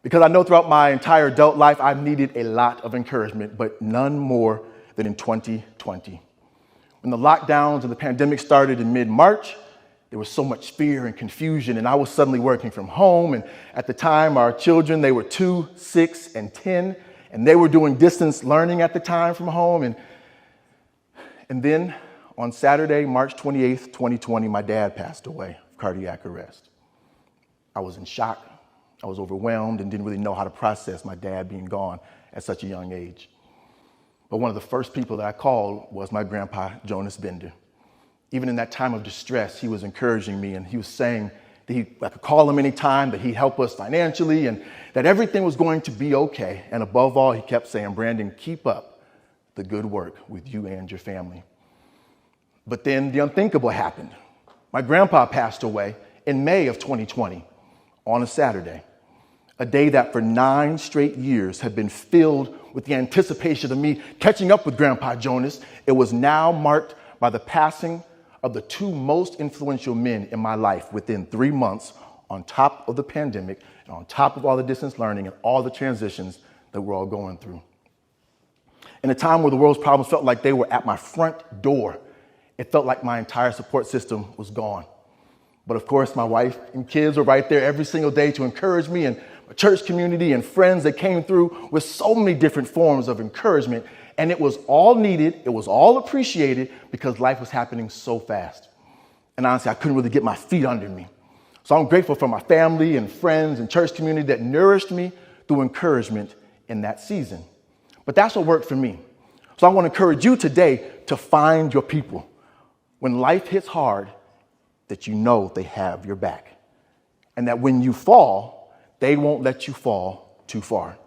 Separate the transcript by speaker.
Speaker 1: Because I know throughout my entire adult life, I've needed a lot of encouragement, but none more than in 2020. When the lockdowns and the pandemic started in mid-March, there was so much fear and confusion, and I was suddenly working from home. And at the time, our children, they were 2, 6, and 10, and they were doing distance learning at the time from home. And then on Saturday, March 28th, 2020, my dad passed away of cardiac arrest. I was in shock. I was overwhelmed and didn't really know how to process my dad being gone at such a young age. But one of the first people that I called was my grandpa, Jonas Bender. Even in that time of distress, he was encouraging me, and he was saying that I could call him anytime, that he'd help us financially, and that everything was going to be okay. And above all, he kept saying, "Brandon, keep up the good work with you and your family." But then the unthinkable happened. My grandpa passed away in May of 2020 on a Saturday. A day that for 9 straight years had been filled with the anticipation of me catching up with Grandpa Jonas. It was now marked by the passing of the 2 most influential men in my life within 3 months, on top of the pandemic and on top of all the distance learning and all the transitions that we're all going through. In a time where the world's problems felt like they were at my front door, it felt like my entire support system was gone. But of course, my wife and kids were right there every single day to encourage me, and my church community and friends that came through with so many different forms of encouragement. And it was all needed, it was all appreciated, because life was happening so fast. And honestly, I couldn't really get my feet under me. So I'm grateful for my family and friends and church community that nourished me through encouragement in that season. But that's what worked for me. So I want to encourage you today to find your people. When life hits hard, that you know they have your back. And that when you fall, they won't let you fall too far.